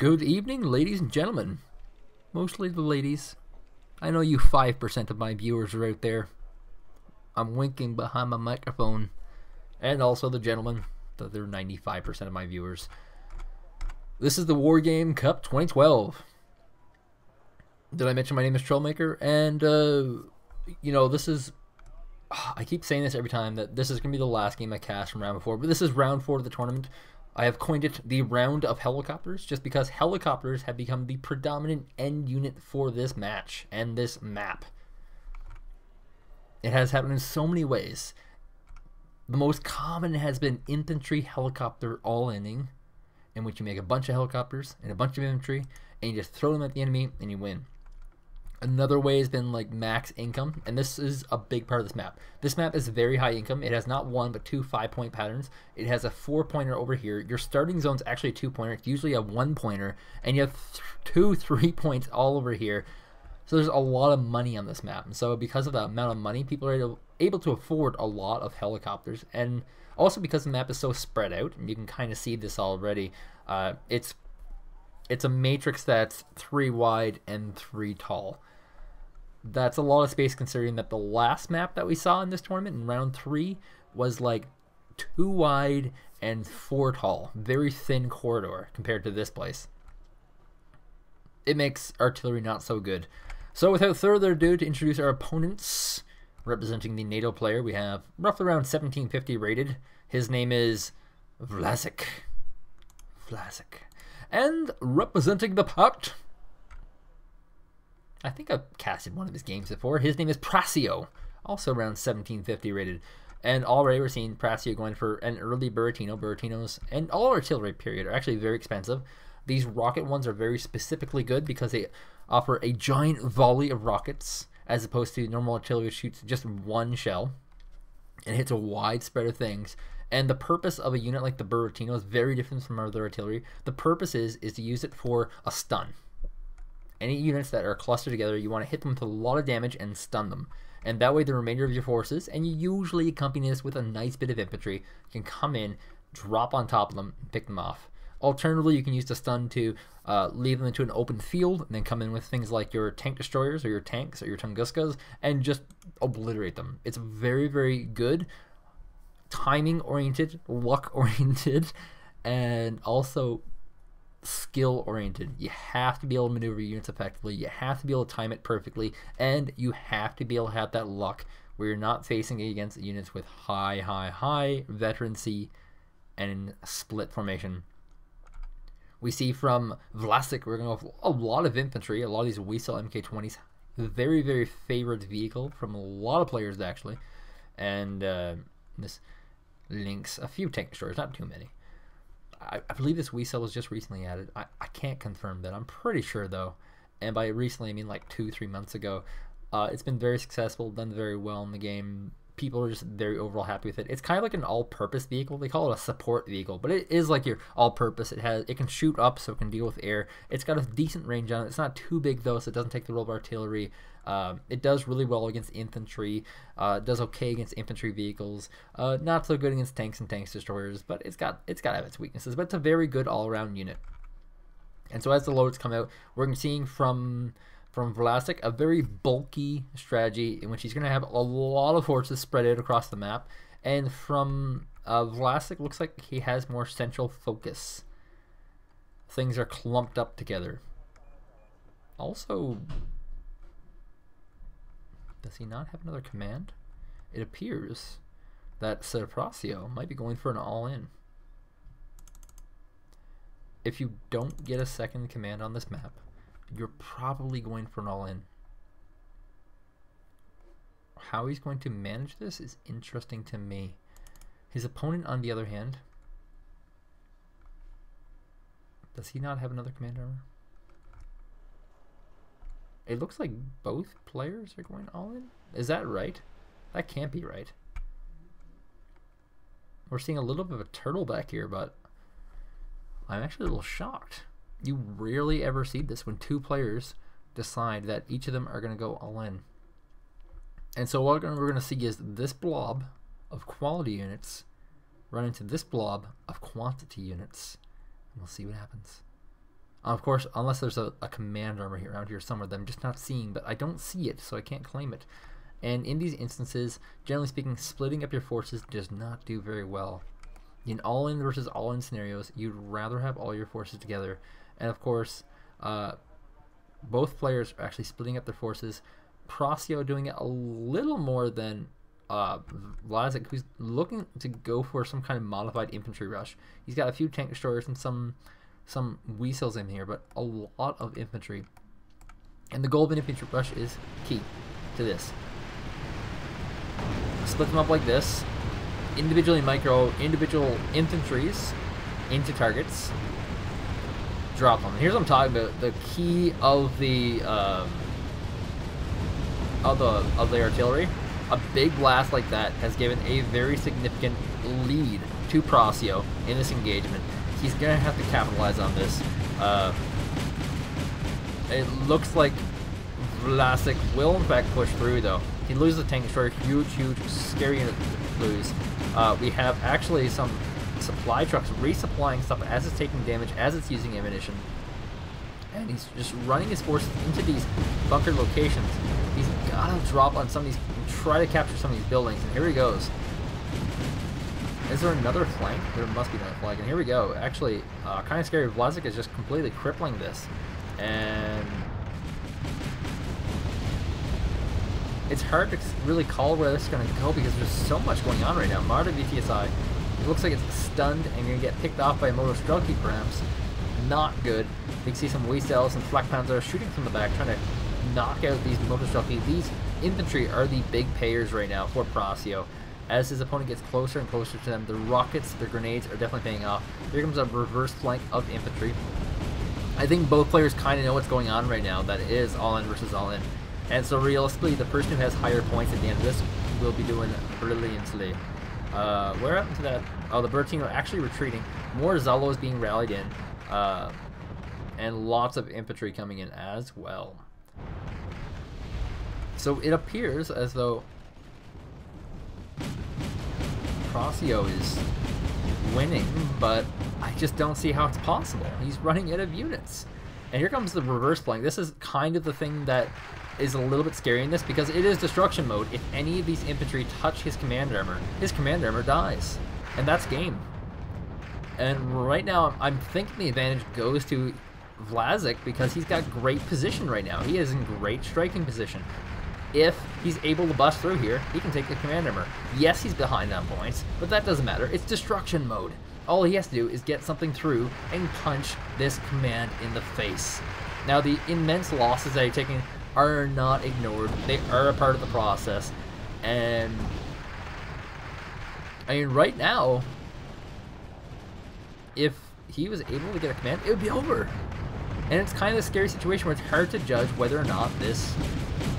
Good evening, ladies and gentlemen. Mostly the ladies. I know you 5% of my viewers are out there. I'm winking behind my microphone. And also the gentlemen. The other 95% of my viewers. This is the Wargame Cup 2012. Did I mention my name is Troublemaker? And, this is... I keep saying this every time, that this is going to be the last game I cast from round before. But this is round 4 of the tournament. I have coined it the round of helicopters, just because helicopters have become the predominant end unit for this match and this map. It has happened in so many ways. The most common has been infantry helicopter all-inning, in which you make a bunch of helicopters and a bunch of infantry, and you just throw them at the enemy and you win. Another way has been like max income, and this is a big part of this map. This map is very high income. It has not one but two 5-point patterns. It has a 4-pointer over here. Your starting zone is actually a 2-pointer. It's usually a 1-pointer, and you have 2 3-points all over here. So there's a lot of money on this map, and so because of the amount of money, people are able to afford a lot of helicopters, and also because the map is so spread out, and you can kind of see this already. It's a matrix that's 3 wide and 3 tall. That's a lot of space considering that the last map that we saw in this tournament in round 3 was like 2 wide and 4 tall. Very thin corridor compared to this place. It makes artillery not so good. So without further ado, to introduce our opponents, representing the NATO player, we have roughly around 1750 rated. His name is Vlazik. And representing the pact, I think I've casted one of his games before. His name is Prasio, also around 1750 rated. And already we're seeing Prasio going for an early Buratino. Buratinos and all artillery period are actually very expensive. These rocket ones are very specifically good because they offer a giant volley of rockets as opposed to normal artillery shoots just one shell and hits a wide spread of things. And the purpose of a unit like the Buratino is very different from other artillery. The purpose is to use it for a stun. Any units that are clustered together, you want to hit them with a lot of damage and stun them. And that way the remainder of your forces, and you usually accompany this with a nice bit of infantry, can come in, drop on top of them, and pick them off. Alternatively, you can use the stun to leave them into an open field, and then come in with things like your tank destroyers, or your tanks, or your Tunguskas, and just obliterate them. It's very, very good, timing-oriented, luck-oriented, and also skill-oriented. You have to be able to maneuver units effectively, you have to be able to time it perfectly, and you have to be able to have that luck where you're not facing against units with high veterancy and in split formation. We see from Vlazik, we're going to have a lot of infantry, a lot of these Weasel MK20s, very, very favorite vehicle from a lot of players actually, and this links a few tank destroyers, not too many. I believe this Weasel was just recently added. I can't confirm that. I'm pretty sure though, and by recently I mean like 2-3 months ago. It's been very successful, done very well in the game. People are just very overall happy with it. It's kind of like an all-purpose vehicle. They call it a support vehicle, but it is like your all-purpose. It can shoot up, so it can deal with air. It's got a decent range on it. It's not too big though, so it doesn't take the role of artillery. It does really well against infantry. It does okay against infantry vehicles. Not so good against tanks and tanks destroyers, but it's got to have its weaknesses. But it's a very good all-around unit. And so as the loads come out, we're seeing from Vlazik a very bulky strategy in which he's going to have a lot of forces spread out across the map. And from Vlazik, looks like he has more central focus. Things are clumped up together. Also, does he not have another command? It appears that Prasio might be going for an all-in. If you don't get a second command on this map, you're probably going for an all-in. How he's going to manage this is interesting to me. His opponent, on the other hand, does he not have another command armor? It looks like both players are going all-in. Is that right? That can't be right. We're seeing a little bit of a turtle back here, but I'm actually a little shocked. You rarely ever see this when two players decide that each of them are going to go all-in. And so what we're going to see is this blob of quality units run into this blob of quantity units. And we'll see what happens. Of course, unless there's a command armor here around here somewhere that I'm just not seeing, but I don't see it, so I can't claim it. And in these instances, generally speaking, splitting up your forces does not do very well. In all-in versus all-in scenarios, you'd rather have all your forces together. And of course, both players are actually splitting up their forces. Prasio doing it a little more than Vlazik, who's looking to go for some kind of modified infantry rush. He's got a few tank destroyers and some weasels in here, but a lot of infantry. And the goal of an infantry rush is key to this. Split them up like this. Individual infantries into targets. Drop them. Here's what I'm talking about. The key of the artillery. A big blast like that has given a very significant lead to Prasio in this engagement. He's gonna have to capitalize on this. It looks like Vlazik will in fact push through though. He loses a tank destroyer, huge, scary unit to lose. We have actually some supply trucks resupplying stuff as it's taking damage, as it's using ammunition. And he's just running his forces into these bunker locations. He's gotta drop on some of these, try to capture some of these buildings, and here he goes. Is there another flank? There must be another flank, and here we go. Actually, kind of scary. Vlazik is just completely crippling this. And it's hard to really call where this is going to go because there's so much going on right now. Marta VTSI, it looks like it's stunned and going to get picked off by a Moto Strelki perhaps. Not good. You can see some Weasels and Flak Panzer shooting from the back, trying to knock out these Moto Strelki. These infantry are the big payers right now for Prasio. As his opponent gets closer and closer to them, the rockets, the grenades are definitely paying off. Here comes a reverse flank of infantry. I think both players kind of know what's going on right now, that it is all-in versus all-in. And so realistically, the person who has higher points at the end of this will be doing brilliantly. Where happened to that? Oh, the bird team are actually retreating. More Zalos being rallied in. And lots of infantry coming in as well. So it appears as though Prasio is winning, but I just don't see how it's possible. He's running out of units. And here comes the reverse flank. This is kind of the thing that is a little bit scary in this because it is destruction mode. If any of these infantry touch his command armor dies. And that's game. And right now, I'm thinking the advantage goes to Vlazik because he's got great position right now. He is in great striking position. If he's able to bust through here, he can take the command armor. Yes, he's behind on points, but that doesn't matter. It's destruction mode. All he has to do is get something through and punch this command in the face. Now, the immense losses that he's taking are not ignored. They are a part of the process. And I mean, right now, if he was able to get a command, it would be over. And it's kind of a scary situation where it's hard to judge whether or not this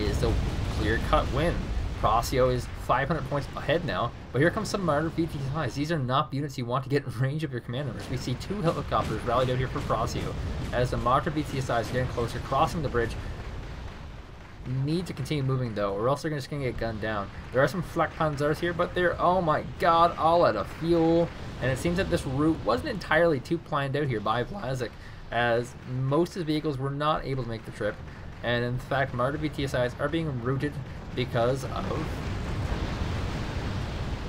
is a clear-cut win. Prasio is 500 points ahead now, but here comes some Martyr VTSIs. These are not units you want to get in range of your command numbers. We see 2 helicopters rallied out here for Prasio as the Martyr VTSIs are getting closer, crossing the bridge. Need to continue moving though, or else they're just going to get gunned down. There are some Flak Panzers here, but they're, oh my god, all out of fuel. And it seems that this route wasn't entirely too planned out here by Vlazik, as most of his vehicles were not able to make the trip. And in fact, Martyr VTSIs are being routed because of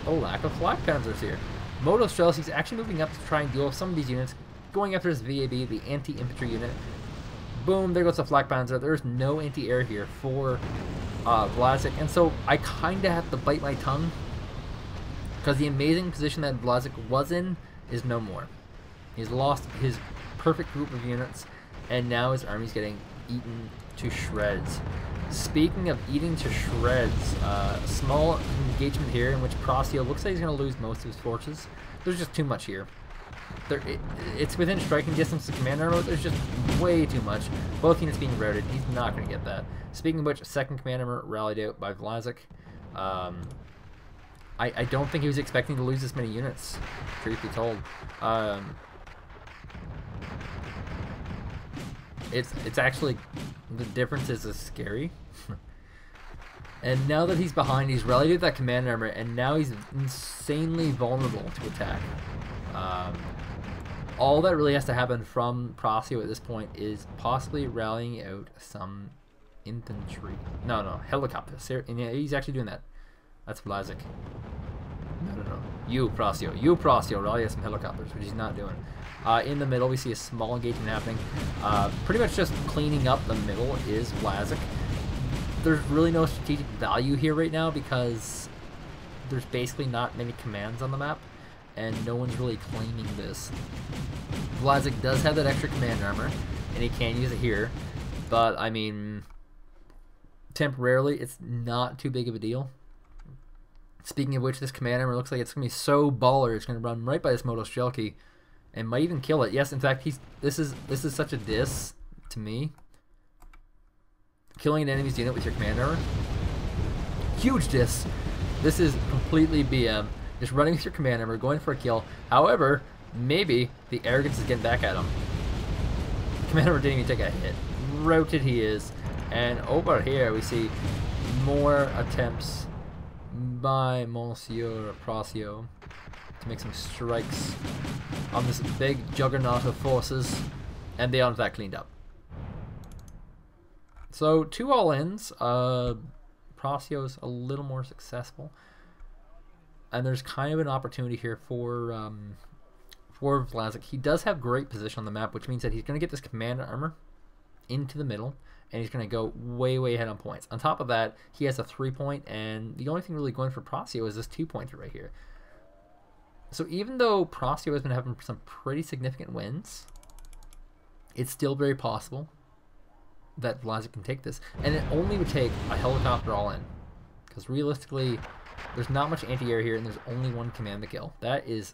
a lack of Flak Panzers here. Moto Strelski is actually moving up to try and deal with some of these units, going after his VAB, the anti-infantry unit. Boom, there goes the Flak Panzer. There's no anti-air here for Vlazik, and so I kind of have to bite my tongue because the amazing position that Vlazik was in is no more. He's lost his perfect group of units, and now his army's getting eaten to shreds. Speaking of eating to shreds, small engagement here in which Prasio looks like he's going to lose most of his forces. There's just too much here. It's within striking distance of command armor, but there's just way too much. Both units being routed. He's not going to get that. Speaking of which, second command armor rallied out by Vlazik. I don't think he was expecting to lose this many units, truth be told. It's actually, the difference is scary. And now that he's behind, he's rallied out that command armor, and now he's insanely vulnerable to attack. all that really has to happen from Prasio at this point is possibly rallying out some infantry. No, helicopters. And yeah, he's actually doing that. That's Vlazik. No. You, Prasio, rally out some helicopters, which he's not doing. In the middle, we see a small engagement happening. Pretty much just cleaning up the middle is Vlazik. There's really no strategic value here right now because there's basically not many commands on the map, and no one's really claiming this. Vlazik does have that extra command armor, and he can use it here, but I mean, temporarily, it's not too big of a deal. Speaking of which, this command armor looks like it's going to be so baller, it's going to run right by this Motos shell key, and might even kill it. Yes, in fact, this is such a diss to me. Killing an enemy's unit with your command armor, huge diss. This is completely BM. Just running with your command armor, going for a kill. However, maybe the arrogance is getting back at him. Command armor didn't even take a hit. Routed he is. And over here we see more attempts by Monsieur Prasio to make some strikes on this big juggernaut of forces, and they are in fact cleaned up. So 2 all-ins. Prasio's a little more successful, and there's kind of an opportunity here for Vlazik. He does have great position on the map, which means that he's going to get this command armor into the middle, and he's going to go way ahead on points. On top of that, he has a 3-point, and the only thing really going for Prasio is this 2-pointer right here. So even though Prasio has been having some pretty significant wins, it's still very possible that Vlazik can take this, and it only would take a helicopter all in, because realistically there's not much anti-air here, and there's only 1 command to kill. That is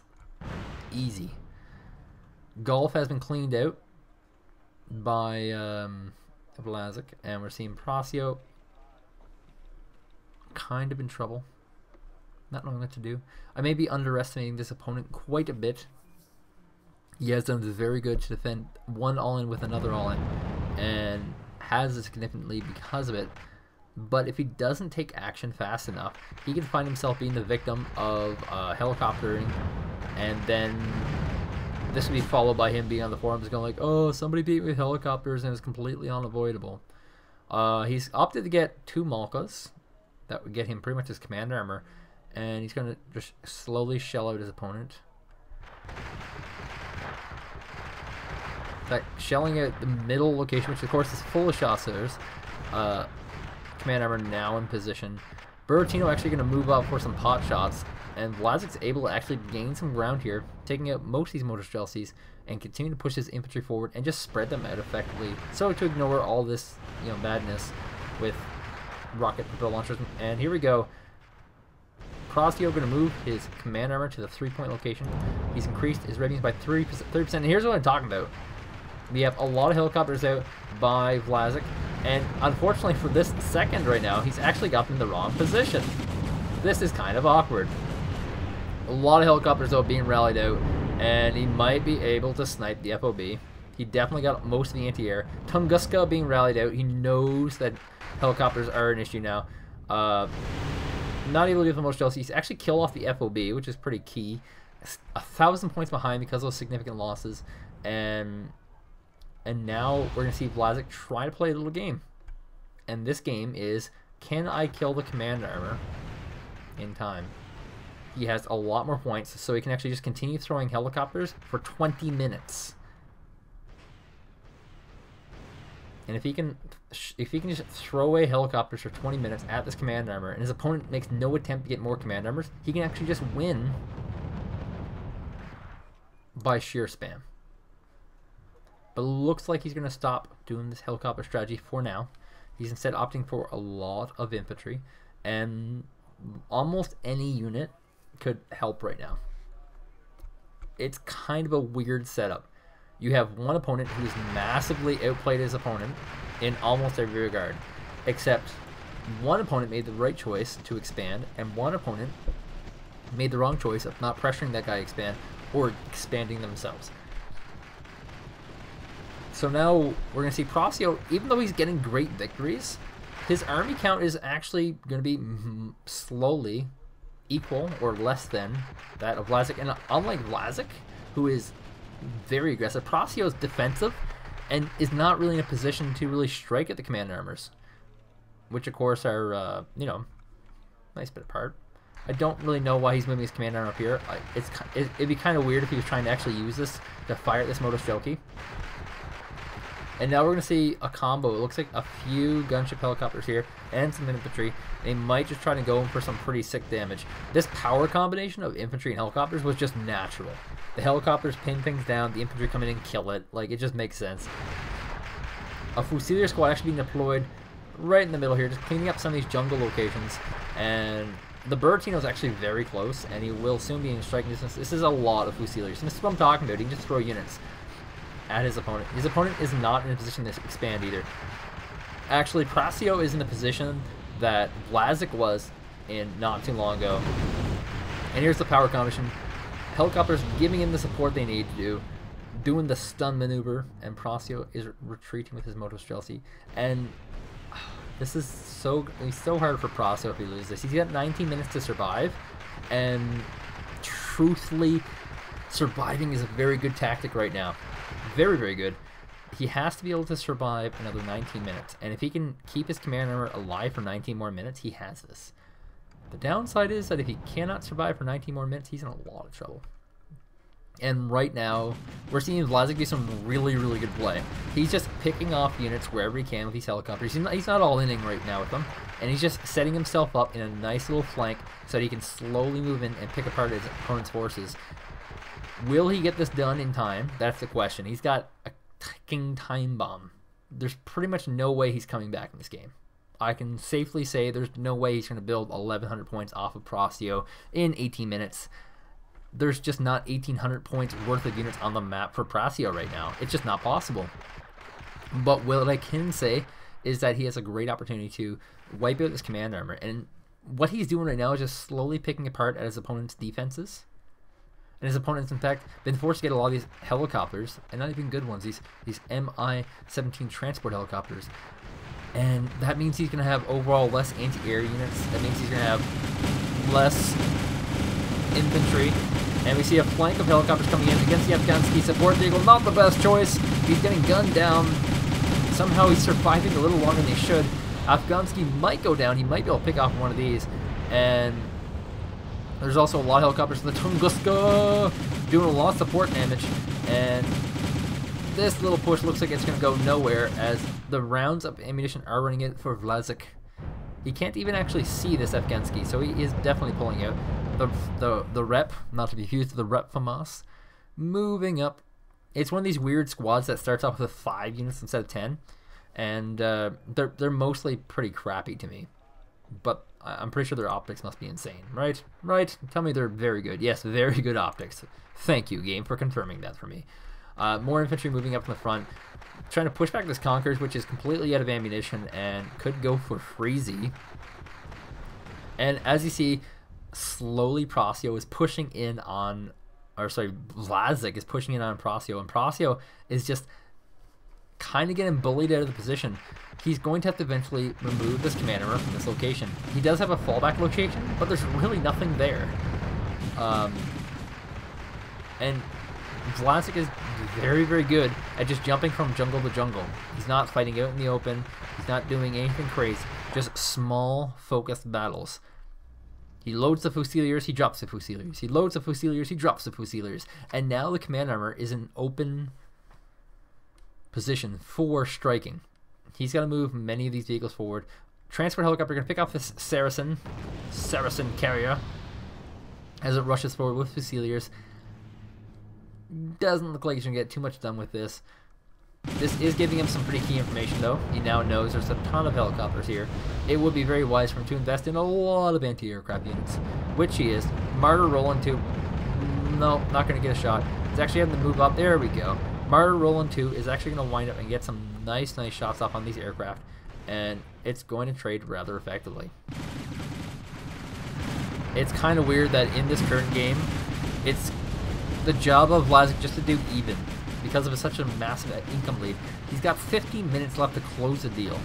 easy. Golf has been cleaned out by Vlazik, and we're seeing Prasio kind of in trouble, not knowing what to do. I may be underestimating this opponent quite a bit. He has done very good to defend 1 all-in with another all-in, and has a significant lead because of it. But if he doesn't take action fast enough, he can find himself being the victim of helicoptering, and then this will be followed by him being on the forums going like, oh, somebody beat me with helicopters, and it's completely unavoidable. He's opted to get 2 Malkas. That would get him pretty much his command armor, and he's going to just slowly shell out his opponent. Shelling out the middle location, which of course is full of chasseurs. Command armor now in position. Buratino actually going to move up for some pot shots, and Vladik's able to actually gain some ground here, taking out most of these motor Chelseas, and continue to push his infantry forward and just spread them out effectively, so to ignore all this, madness with rocket propelled launchers. And here we go. Prasio going to move his command armor to the 3-point location. He's increased his ratings by 30%. And here's what I'm talking about. We have a lot of helicopters out by Vlazik, and unfortunately for this second right now, he's actually got them in the wrong position. This is kind of awkward. A lot of helicopters though being rallied out, and he might be able to snipe the FOB. He definitely got most of the anti-air. Tunguska being rallied out. He knows that helicopters are an issue now. Not able to get the most Chelseas. Actually kill off the FOB, which is pretty key. 1,000 points behind because of those significant losses, and now we're going to see Vlazik try to play a little game. And this game is, can I kill the command armor in time? He has a lot more points, so he can actually just continue throwing helicopters for 20 minutes. And if he can just throw away helicopters for 20 minutes at this command armor, and his opponent makes no attempt to get more command armors, he can actually just win by sheer spam. But it looks like he's going to stop doing this helicopter strategy for now. He's instead opting for a lot of infantry, and almost any unit could help right now. It's kind of a weird setup. You have one opponent who's massively outplayed his opponent in almost every regard, except one opponent made the right choice to expand, and one opponent made the wrong choice of not pressuring that guy to expand or expanding themselves. So now we're going to see Prasio, even though he's getting great victories, his army count is actually going to be slowly equal or less than that of Vlazik. And unlike Vlazik, who is very aggressive. Prasio is defensive and is not really in a position to really strike at the command armors, which of course are, you know, nice bit apart. I don't really know why he's moving his command armor up here. It'd be kind of weird if he was trying to actually use this to fire at this Motostrelki. And now we're going to see a combo. It looks like a few gunship helicopters here and some infantry. They might just try to go in for some pretty sick damage. This power combination of infantry and helicopters was just natural. The helicopters pin things down, the infantry come in and kill it. Like, it just makes sense. A Fusilier squad actually being deployed right in the middle here, just cleaning up some of these jungle locations. And the Bertino is actually very close, and he will soon be in striking distance. This is a lot of Fusiliers, and this is what I'm talking about. He can just throw units at his opponent. His opponent is not in a position to expand either. Actually, Prasio is in the position that Vlazik was in not too long ago. And here's the power combination. Helicopters giving him the support they need to do, doing the stun maneuver, and Prasio is retreating with his Motostrelki. And this is so hard for Prasio if he loses this. He's got 19 minutes to survive, and truthfully, surviving is a very good tactic right now. Very, very good. He has to be able to survive another 19 minutes, and if he can keep his command armor alive for 19 more minutes, he has this. The downside is that if he cannot survive for 19 more minutes, he's in a lot of trouble. And right now, we're seeing Vlazik do some really, really good play. He's just picking off units wherever he can with these helicopters. He's not all-inning right now with them, and he's just setting himself up in a nice little flank so that he can slowly move in and pick apart his opponent's forces. Will he get this done in time? That's the question. He's got a ticking time bomb. There's pretty much no way he's coming back in this game. I can safely say there's no way he's going to build 1,100 points off of Prasio in 18 minutes. There's just not 1,800 points worth of units on the map for Prasio right now. It's just not possible. But what I can say is that he has a great opportunity to wipe out this command armor. And what he's doing right now is just slowly picking apart at his opponent's defenses. And his opponent's, in fact, been forced to get a lot of these helicopters, and not even good ones, these Mi-17 transport helicopters. And that means he's going to have overall less anti-air units. That means he's going to have less infantry. And we see a flank of helicopters coming in against the Afghansky support vehicle. Not the best choice. He's getting gunned down. Somehow he's surviving a little longer than he should. Afghansky might go down. He might be able to pick off one of these. And there's also a lot of helicopters in the Tunguska doing a lot of support damage. And this little push looks like it's going to go nowhere as the rounds of ammunition are running in for Vlazik. He can't even actually see this Afghansky, so he is definitely pulling out. The rep, not to be confused with the rep FAMAS, moving up. It's one of these weird squads that starts off with 5 units instead of 10, and they're mostly pretty crappy to me. But I'm pretty sure their optics must be insane, right? Right? Tell me they're very good. Yes, very good optics. Thank you, game, for confirming that for me. More infantry moving up from the front, trying to push back this Conquerors, which is completely out of ammunition and could go for Freezy. And as you see, slowly Prasio is pushing in on, or sorry, Vlazik is pushing in on Prasio, and Prasio is just kind of getting bullied out of the position. He's going to have to eventually remove this command armor from this location. He does have a fallback location, but there's really nothing there. And Vlazik is very, very good at just jumping from jungle to jungle. He's not fighting out in the open. He's not doing anything crazy. Just small, focused battles. He loads the Fusiliers, he drops the Fusiliers. He loads the Fusiliers, he drops the Fusiliers. And now the command armor is in open position for striking. He's got to move many of these vehicles forward. Transport helicopter going to pick off this Saracen carrier as it rushes forward with Fusiliers. Doesn't look like he's going to get too much done with this. This is giving him some pretty key information, though. He now knows there's a ton of helicopters here. It would be very wise for him to invest in a lot of anti-aircraft units, which he is. Martyr Roland 2. No, not going to get a shot. He's actually having to move up. There we go. Martyr Roland 2 is actually going to wind up and get some nice shots off on these aircraft, and it's going to trade rather effectively. It's kind of weird that in this current game, it's the job of Vlazik just to do even because of such a massive income lead. He's got 15 minutes left to close the deal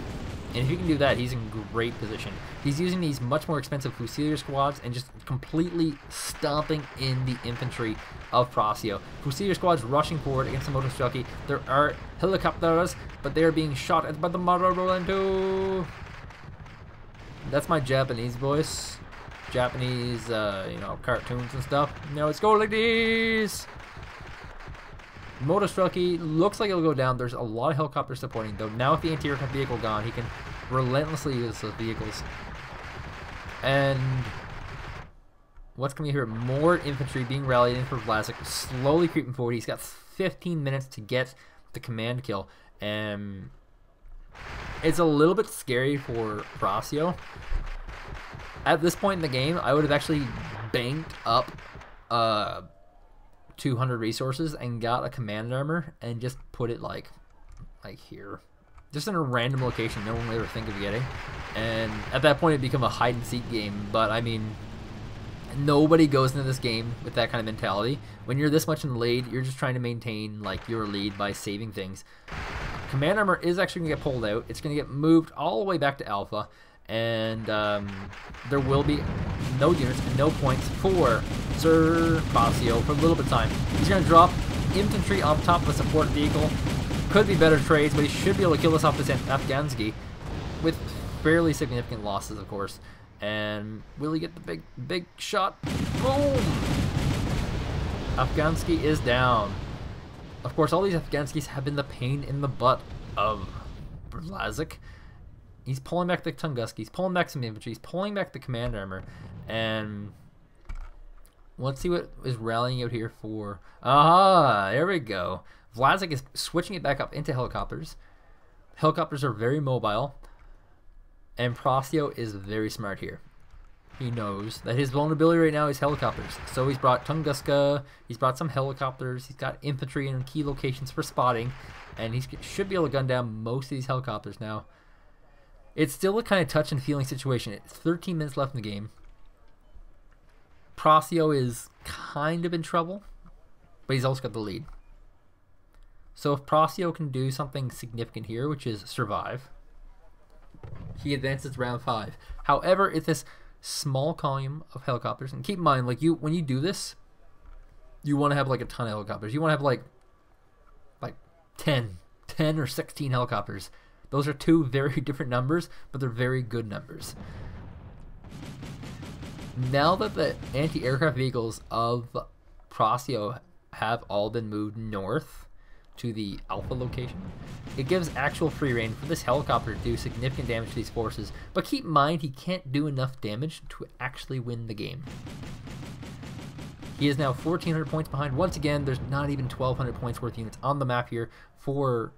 And if he can do that, he's in great position. He's using these much more expensive Fusilier squads and just completely stomping in the infantry of Prasio. Fusilier squads rushing forward against the Motostrelki. There are helicopters, but they are being shot at by the Marolento. That's my Japanese voice. Japanese, you know, cartoons and stuff. No, it's going like this. Motostrelki looks like it'll go down. There's a lot of helicopters supporting, though. Now with the anti-aircraft vehicle gone, he can relentlessly use those vehicles. And what's coming here? More infantry being rallied in for Vlazik, slowly creeping forward. He's got 15 minutes to get the command kill, and it's a little bit scary for Prasio. At this point in the game, I would have actually banked up 200 resources and got a command armor and just put it like here, just in a random location no one would ever think of getting. And at that point, it become a hide and seek game. But I mean, nobody goes into this game with that kind of mentality. When you're this much in the lead, you're just trying to maintain like your lead by saving things. Command armor is actually gonna get pulled out. It's gonna get moved all the way back to alpha. And there will be no units and no points for Sir Prasio for a little bit of time. He's going to drop infantry on top of a support vehicle. Could be better trades, but he should be able to kill this off this Afghansky with fairly significant losses, of course. And will he get the big shot? Boom! Afghansky is down. Of course, all these Afghanskys have been the pain in the butt of Vlazik. He's pulling back the Tunguska, he's pulling back some infantry, he's pulling back the command armor, and let's see what is rallying out here for. Aha, there we go. Vlazik is switching it back up into helicopters. Helicopters are very mobile, and Prasio is very smart here. He knows that his vulnerability right now is helicopters, so he's brought Tunguska, he's brought some helicopters, he's got infantry in key locations for spotting, and he should be able to gun down most of these helicopters now. It's still a kind of touch and feeling situation. It's 13 minutes left in the game. Prasio is kind of in trouble, but he's also got the lead. So if Prasio can do something significant here, which is survive, he advances round 5. However, it's this small column of helicopters, and keep in mind, like when you do this, you want to have like a ton of helicopters. You want to have like 10 or 16 helicopters. Those are two very different numbers, but they're very good numbers. Now that the anti-aircraft vehicles of Prasio have all been moved north to the alpha location, it gives actual free reign for this helicopter to do significant damage to these forces. But keep in mind, he can't do enough damage to actually win the game. He is now 1,400 points behind. Once again, there's not even 1,200 points worth of units on the map here for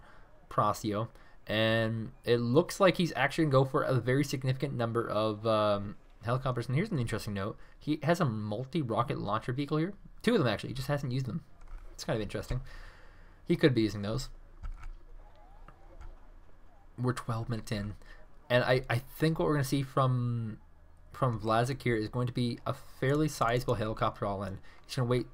Prasio. And it looks like he's actually going to go for a very significant number of helicopters. And here's an interesting note. He has a multi-rocket launcher vehicle here. 2 of them, actually. He just hasn't used them. It's kind of interesting. He could be using those. We're 12 minutes in. And I think what we're going to see from Vlazik here is going to be a fairly sizable helicopter all in. He's going to wait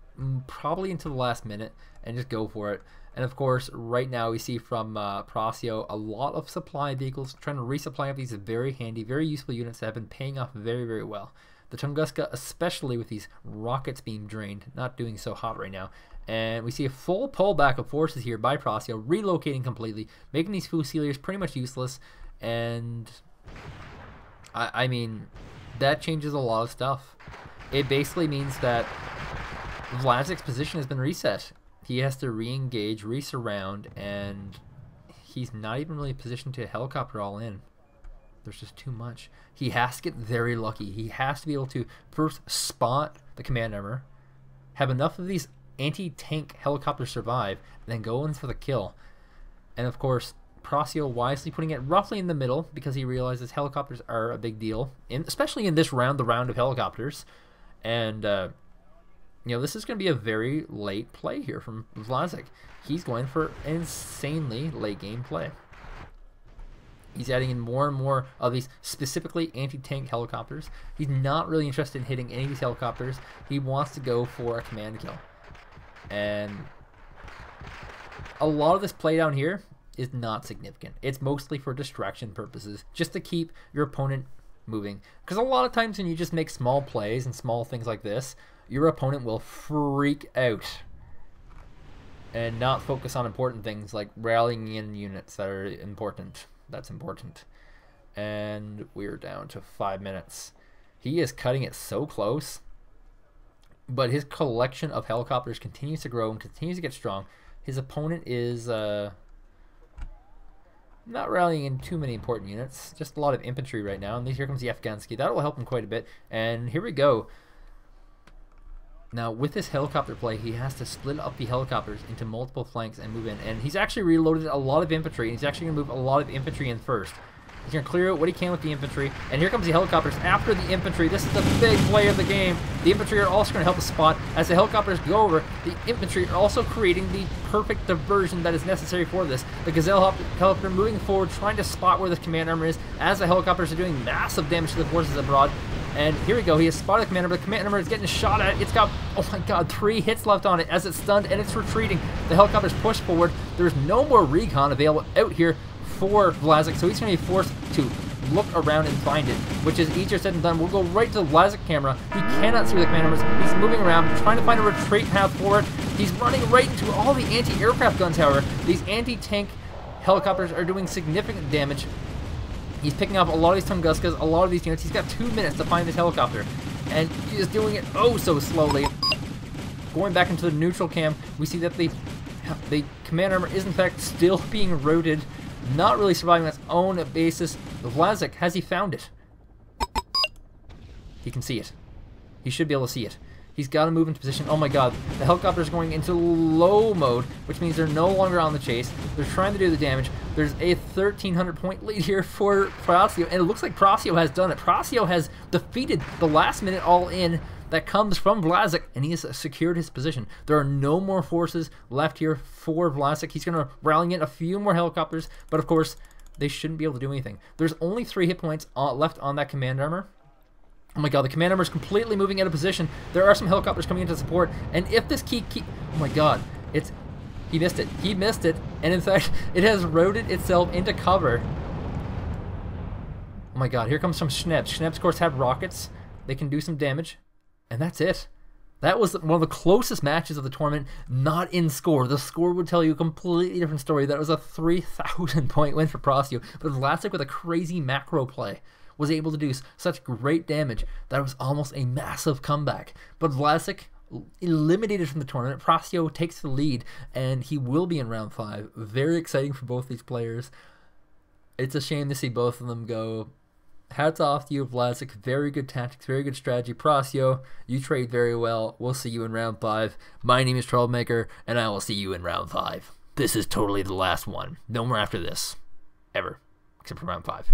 probably until the last minute and just go for it. And of course, right now we see from Prasio a lot of supply vehicles trying to resupply of these very handy, very useful units that have been paying off very, very well. The Tunguska, especially with these rockets being drained, not doing so hot right now. And we see a full pullback of forces here by Prasio, relocating completely, making these Fusiliers pretty much useless. And I mean, that changes a lot of stuff. It basically means that Vladik's position has been reset. He has to re-engage, re-surround, and he's not even really positioned to helicopter all in. There's just too much. He has to get very lucky. He has to be able to first spot the command armor, have enough of these anti-tank helicopters survive, and then go in for the kill. And of course, Prasio wisely putting it roughly in the middle because he realizes helicopters are a big deal, especially in this round, the round of helicopters. And you know, this is going to be a very late play here from Vlazik. He's going for an insanely late game play. He's adding in more and more of these specifically anti-tank helicopters. He's not really interested in hitting any of these helicopters. He wants to go for a command kill. And a lot of this play down here is not significant. It's mostly for distraction purposes, just to keep your opponent moving. Because a lot of times when you just make small plays and small things like this, your opponent will freak out and not focus on important things like rallying in units that are important. That's important. And we're down to 5 minutes. He is cutting it so close, but his collection of helicopters continues to grow and continues to get strong. His opponent is not rallying in too many important units, just a lot of infantry right now. And here comes the Afghansky. That will help him quite a bit. And here we go. Now, with this helicopter play, he has to split up the helicopters into multiple flanks and move in. And he's actually reloaded a lot of infantry, and he's actually going to move a lot of infantry in first. He's going to clear out what he can with the infantry. And here comes the helicopters after the infantry. This is the big play of the game. The infantry are also going to help the spot. As the helicopters go over, the infantry are also creating the perfect diversion that is necessary for this. The Gazelle helicopter moving forward, trying to spot where the command armor is, as the helicopters are doing massive damage to the forces abroad. And here we go. He has spotted the command armor. The command armor is getting shot at. It's got, oh my god, 3 hits left on it as it's stunned and it's retreating. The helicopters push forward. There's no more recon available out here for Vlazik, so he's going to be forced to look around and find it, which is easier said than done. We'll go right to the Vlazik camera. He cannot see where the command armor is. He's moving around, trying to find a retreat path forward. He's running right into all the anti-aircraft guns, however. These anti-tank helicopters are doing significant damage. He's picking up a lot of these Tunguskas, a lot of these units. He's got 2 minutes to find this helicopter, and he is doing it oh so slowly. Going back into the neutral cam, we see that the command armor is in fact still being routed, not really surviving on its own basis. Vlazik, has he found it? He can see it. He should be able to see it. He's got to move into position. Oh my god, the helicopter is going into low mode, which means they're no longer on the chase. They're trying to do the damage. There's a 1,300 point lead here for Prasio, and it looks like Prasio has done it. Prasio has defeated the last minute all-in that comes from Vlazik, and he has secured his position. There are no more forces left here for Vlazik. He's going to rally in a few more helicopters, but of course, they shouldn't be able to do anything. There's only 3 hit points left on that command armor. Oh my god, the command armor is completely moving out of position. There are some helicopters coming into support, and if this oh my god, he missed it. He missed it, and in fact, it has routed itself into cover. Oh my god, here comes some Schnebs. Schnebs, of course, have rockets. They can do some damage, and that's it. That was one of the closest matches of the tournament, not in score. The score would tell you a completely different story. That was a 3,000 point win for Prasio, but Vlazik with a crazy macro play was able to do such great damage that it was almost a massive comeback. But Vlazik eliminated from the tournament. Prasio takes the lead, and he will be in round 5. Very exciting for both these players. It's a shame to see both of them go. Hats off to you, Vlazik. Very good tactics, very good strategy. Prasio, you trade very well. We'll see you in round 5. My name is Troublemaker, and I will see you in round 5. This is totally the last one. No more after this. Ever. Except for round 5.